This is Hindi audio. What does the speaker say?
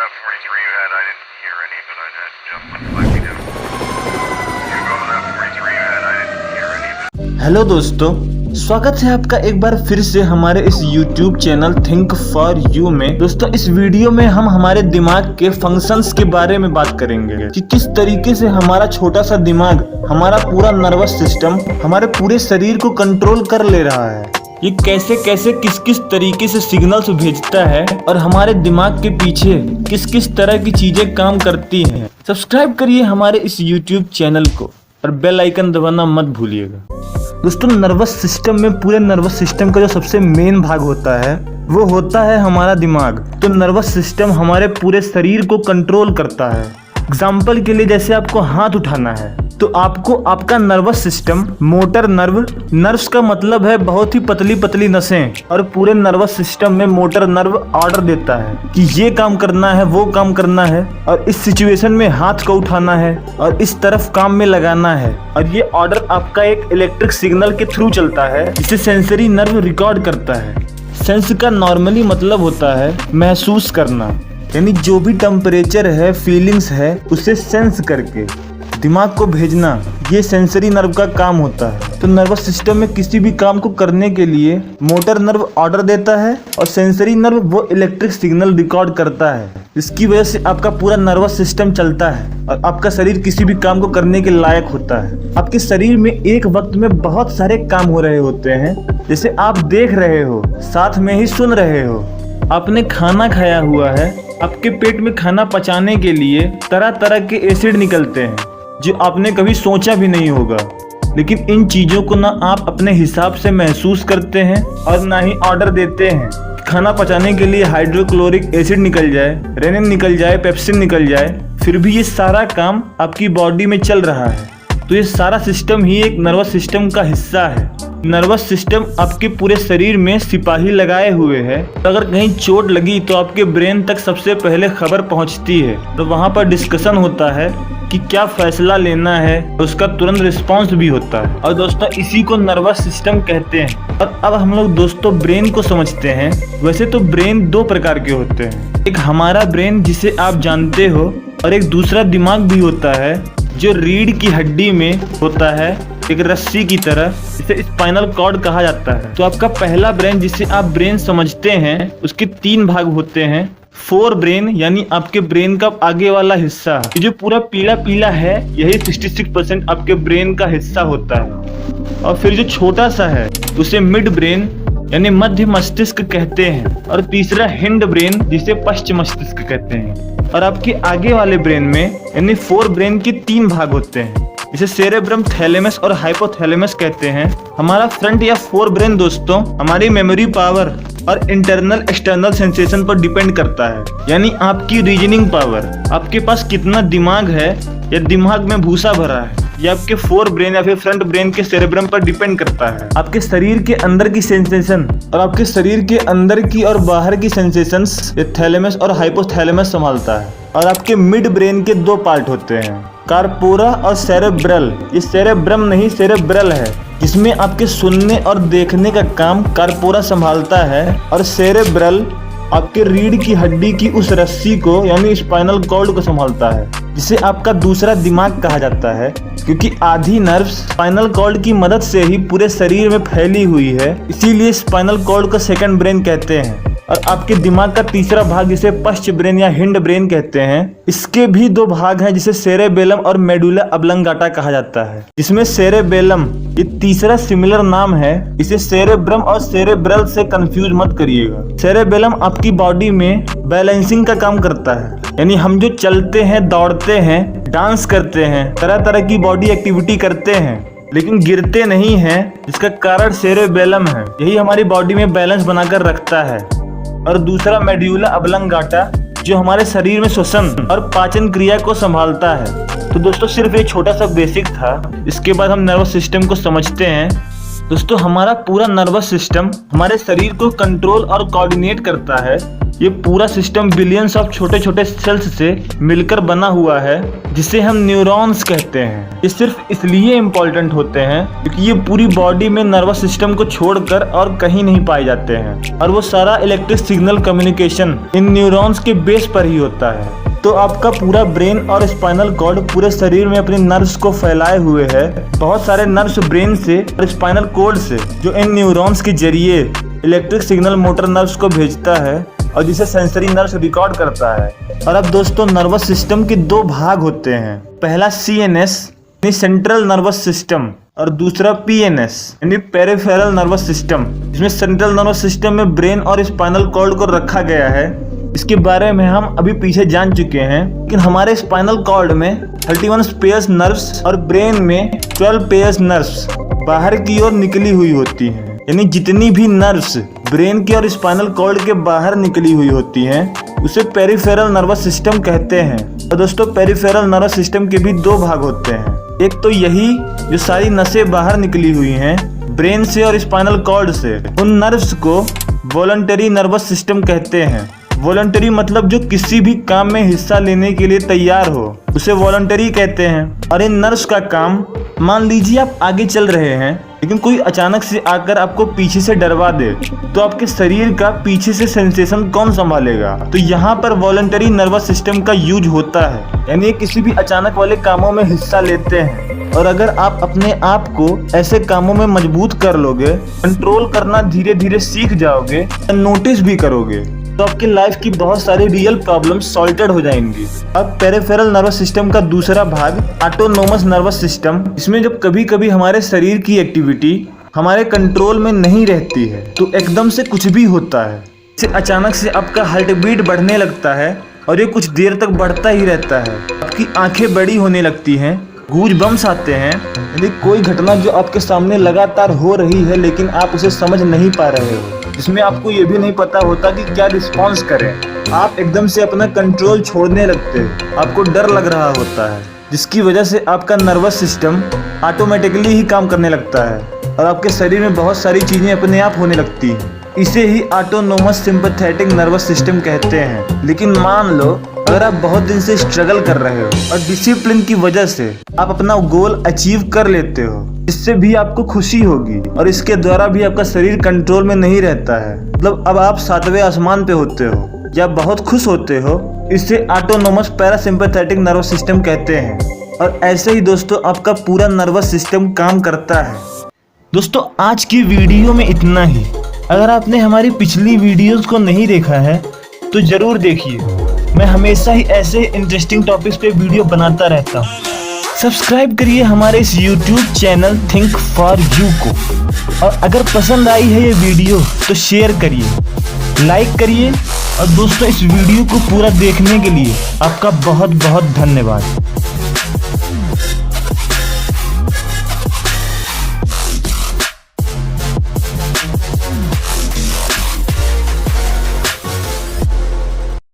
that 43 you had, I didn't hear any, but I had just like you do. You go to that 43 you had, I didn't hear any, but... hello दोस्तों, स्वागत है आपका एक बार फिर से हमारे इस YouTube channel think for you में। दोस्तों, इस वीडियो में हम हमारे दिमाग के फंक्शंस के बारे में बात करेंगे कि किस तरीके से हमारा छोटा सा दिमाग, हमारा पूरा नर्वस सिस्टम हमारे पूरे शरीर को कंट्रोल कर ले रहा है। ये कैसे कैसे किस किस तरीके से सिग्नल्स भेजता है और हमारे दिमाग के पीछे किस किस तरह की चीजें काम करती हैं। सब्सक्राइब करिए हमारे इस YouTube चैनल को और बेल आइकन दबाना मत भूलिएगा। दोस्तों, नर्वस सिस्टम में पूरे नर्वस सिस्टम का जो सबसे मेन भाग होता है वो होता है हमारा दिमाग। तो नर्वस सिस्टम हमारे पूरे शरीर को कंट्रोल करता है। एग्जाम्पल के लिए, जैसे आपको हाथ उठाना है तो आपको आपका नर्वस सिस्टम, मोटर नर्व्स का मतलब है बहुत ही पतली पतली नसें, और पूरे नर्वस सिस्टम में मोटर नर्व ऑर्डर देता है कि ये काम करना है, वो काम करना है, और इस सिचुएशन में हाथ को उठाना है और इस तरफ काम में लगाना है। और ये ऑर्डर आपका एक इलेक्ट्रिक सिग्नल के थ्रू चलता है, जिसे सेंसरी नर्व रिकॉर्ड करता है। सेंस का नॉर्मली मतलब होता है महसूस करना, यानी जो भी टेम्परेचर है, फीलिंग्स है, उसे सेंस करके दिमाग को भेजना, ये सेंसरी नर्व का काम होता है। तो नर्वस सिस्टम में किसी भी काम को करने के लिए मोटर नर्व ऑर्डर देता है और सेंसरी नर्व वो इलेक्ट्रिक सिग्नल रिकॉर्ड करता है। इसकी वजह से आपका पूरा नर्वस सिस्टम चलता है और आपका शरीर किसी भी काम को करने के लायक होता है। आपके शरीर में एक वक्त में बहुत सारे काम हो रहे होते हैं, जैसे आप देख रहे हो, साथ में ही सुन रहे हो। आपने खाना खाया हुआ है, आपके पेट में खाना पचाने के लिए तरह तरह के एसिड निकलते हैं जो आपने कभी सोचा भी नहीं होगा। लेकिन इन चीज़ों को ना आप अपने हिसाब से महसूस करते हैं और ना ही ऑर्डर देते हैं। खाना पचाने के लिए हाइड्रोक्लोरिक एसिड निकल जाए, रेनिन निकल जाए, पेप्सिन निकल जाए, फिर भी ये सारा काम आपकी बॉडी में चल रहा है। तो ये सारा सिस्टम ही एक नर्वस सिस्टम का हिस्सा है। नर्वस सिस्टम आपके पूरे शरीर में सिपाही लगाए हुए है। अगर कहीं चोट लगी तो आपके ब्रेन तक सबसे पहले खबर पहुंचती है, तो वहां पर डिस्कशन होता है कि क्या फैसला लेना है, उसका तुरंत रिस्पांस भी होता है। और दोस्तों, इसी को नर्वस सिस्टम कहते हैं। और अब हम लोग दोस्तों ब्रेन को समझते हैं। वैसे तो ब्रेन दो प्रकार के होते हैं, एक हमारा ब्रेन जिसे आप जानते हो, और एक दूसरा दिमाग भी होता है जो रीढ़ की हड्डी में होता है, एक रस्सी की तरह, जिसे स्पाइनल कॉर्ड कहा जाता है। तो आपका पहला ब्रेन, जिसे आप ब्रेन समझते हैं, उसके 3 भाग होते हैं। फोर ब्रेन, यानी आपके ब्रेन का आगे वाला हिस्सा, ये जो पूरा पीला पीला है, यही 66% आपके ब्रेन का हिस्सा होता है। और फिर जो छोटा सा है उसे मिड ब्रेन यानी मध्य मस्तिष्क कहते हैं। और तीसरा हिंड ब्रेन, जिसे पश्च मस्तिष्क कहते हैं। और आपके आगे वाले ब्रेन में यानी फोर ब्रेन के 3 भाग होते हैं, जिसे सेरेब्रम, थैलेमस और हाइपोथैलेमस कहते हैं। हमारा फ्रंट या फोर ब्रेन दोस्तों हमारी मेमोरी पावर और इंटरनल एक्सटर्नल सेंसेशन पर डिपेंड करता है, यानी आपकी रीजनिंग पावर, आपके पास कितना दिमाग है या दिमाग में भूसा भरा है, ये आपके फोर ब्रेन या फिर फ्रंट ब्रेन के सेरेब्रम पर डिपेंड करता है। आपके शरीर के अंदर की सेंसेशन और आपके शरीर के अंदर की और बाहर की सेंसेशंस ये थैलेमस और हाइपोथैलेमस संभालता है। और आपके मिड ब्रेन के 2 पार्ट होते हैं, कार्पोरा और सेरेब्रल। ये सेरेब्रम नहीं, सेरेब्रल है, जिसमें आपके सुनने और देखने का काम कार्पोरा संभालता है। और सेरेब्रल आपके रीढ़ की हड्डी की उस रस्सी को यानी स्पाइनल कॉर्ड को संभालता है, जिसे आपका दूसरा दिमाग कहा जाता है, क्योंकि आधी नर्व्स स्पाइनल कॉर्ड की मदद से ही पूरे शरीर में फैली हुई है। इसीलिए स्पाइनल कॉर्ड को सेकंड ब्रेन कहते हैं। और आपके दिमाग का तीसरा भाग, जिसे पश्च ब्रेन या हिंड ब्रेन कहते हैं, इसके भी 2 भाग हैं, जिसे सेरेबेलम और मेडुला ऑब्लंगाटा कहा जाता है। जिसमें सेरेबेलम ये तीसरा सिमिलर नाम है, इसे सेरेब्रम और सेरेब्रल से कंफ्यूज मत करिएगा। सेरेबेलम आपकी बॉडी में बैलेंसिंग का काम करता है, यानी हम जो चलते हैं, दौड़ते हैं, डांस करते हैं, तरह तरह की बॉडी एक्टिविटी करते हैं, लेकिन गिरते नहीं हैं, जिसका कारण सेरेबेलम है। यही हमारी बॉडी में बैलेंस बनाकर रखता है। और दूसरा मेडुला ऑब्लंगाटा, जो हमारे शरीर में श्वसन और पाचन क्रिया को संभालता है। तो दोस्तों, सिर्फ एक छोटा सा बेसिक था। इसके बाद हम नर्वस सिस्टम को समझते हैं। दोस्तों, हमारा पूरा नर्वस सिस्टम हमारे शरीर को कंट्रोल और कोऑर्डिनेट करता है। ये पूरा सिस्टम बिलियंस ऑफ छोटे छोटे सेल्स से मिलकर बना हुआ है, जिसे हम न्यूरॉन्स कहते हैं। ये सिर्फ इसलिए इम्पोर्टेंट होते हैं क्योंकि ये पूरी बॉडी में नर्वस सिस्टम को छोड़कर और कहीं नहीं पाए जाते हैं, और वो सारा electric signal communication in neurons के बेस पर ही होता है। तो आपका पूरा ब्रेन और स्पाइनल कॉर्ड पूरे शरीर में अपने नर्व्स को फैलाए हुए है। बहुत सारे नर्व्स ब्रेन से और स्पाइनल कॉर्ड से, जो इन न्यूरॉन्स के जरिए इलेक्ट्रिक सिग्नल मोटर नर्व्स को भेजता है और जिसे सेंसरी नर्व्स रिकॉर्ड करता है। और अब दोस्तों, नर्वस सिस्टम के दो भाग होते हैं। पहला CNS यानी सेंट्रल नर्वस सिस्टम, और दूसरा PNS यानी पेरिफेरल नर्वस सिस्टम, जिसमें सेंट्रल नर्वस सिस्टम में ब्रेन और स्पाइनल कॉर्ड को रखा गया है। इसके बारे में हम अभी पीछे जान चुके हैं, लेकिन हमारे स्पाइनल कॉर्ड में 31 पेयर्स नर्व्स और ब्रेन में 12 पेयर्स नर्व्स बाहर की ओर निकली हुई होती हैं। यानी जितनी भी नर्व्स ब्रेन के और स्पाइनल कॉर्ड के बाहर निकली हुई होती हैं, उसे पेरिफेरल नर्वस सिस्टम कहते हैं। और दोस्तों, पेरिफेरल नर्वस सिस्टम के भी दो भाग होते हैं। एक तो यही जो सारी नसें बाहर निकली हुई हैं ब्रेन से और स्पाइनल कॉर्ड से, उन नर्व्स को वॉलंटरी नर्वस सिस्टम कहते हैं। वॉलंटरी मतलब जो किसी भी काम में हिस्सा लेने के लिए तैयार हो, उसे वॉलंटरी कहते हैं। और इन नर्व्स का काम, मान लीजिए आप आगे चल रहे हैं, लेकिन कोई अचानक से आकर आपको पीछे से डरवा दे, तो आपके शरीर का पीछे से सेंसेशन कौन संभालेगा? तो यहाँ पर वॉलंटरी नर्वस सिस्टम का यूज होता है। यानी किसी भी अचानक वाले कामों में हिस्सा लेते हैं, और अगर आप अपने आप को ऐसे कामों में मजबूत कर लोगे, कंट्रोल करना धीरे धीरे सीख जाओगे, नोटिस भी करोगे, तो आपकी लाइफ की बहुत सारी रियल प्रॉब्लम्स सॉल्टेड हो जाएंगी। अब पेरिफेरल नर्वस सिस्टम का दूसरा भाग ऑटोनोमस नर्वस सिस्टम, इसमें जब कभी कभी हमारे शरीर की एक्टिविटी हमारे कंट्रोल में नहीं रहती है, तो एकदम से कुछ भी होता है। जैसे अचानक से आपका हार्ट बीट बढ़ने लगता है और ये कुछ देर तक बढ़ता ही रहता है। आपकी आंखें बड़ी होने लगती हैं, गूज बम्स आते हैं। यदि कोई घटना जो आपके सामने लगातार हो रही है लेकिन आप उसे समझ नहीं पा रहे हो, जिसमें आपको ये भी नहीं पता होता कि क्या रिस्पॉन्स करें, आप एकदम से अपना कंट्रोल छोड़ने लगते हो, आपको डर लग रहा होता है, जिसकी वजह से आपका नर्वस सिस्टम ऑटोमेटिकली ही काम करने लगता है और आपके शरीर में बहुत सारी चीजें अपने आप होने लगती हैं। इसे ही ऑटोनोमस सिंपैथेटिक नर्वस सिस्टम कहते हैं। लेकिन मान लो अगर आप बहुत दिन से स्ट्रगल कर रहे हो और डिसिप्लिन की वजह से आप अपना गोल अचीव कर लेते हो, इससे भी आपको खुशी होगी और इसके द्वारा भी आपका शरीर कंट्रोल में नहीं रहता है। मतलब अब आप 7वें आसमान पे होते हो या बहुत खुश होते हो, इसे ऑटोनोमस पैरासिम्पैथेटिक नर्वस सिस्टम कहते हैं। और ऐसे ही दोस्तों आपका पूरा नर्वस सिस्टम काम करता है। दोस्तों, आज की वीडियो में इतना ही। अगर आपने हमारी पिछली वीडियोस को नहीं देखा है तो जरूर देखिए। मैं हमेशा ही ऐसे इंटरेस्टिंग टॉपिक्स पे वीडियो बनाता रहता हूँ। सब्सक्राइब करिए हमारे इस YouTube channel think for you को, और अगर पसंद आई है ये वीडियो तो शेयर करिए, लाइक करिए। और दोस्तों, इस वीडियो को पूरा देखने के लिए आपका बहुत बहुत धन्यवाद।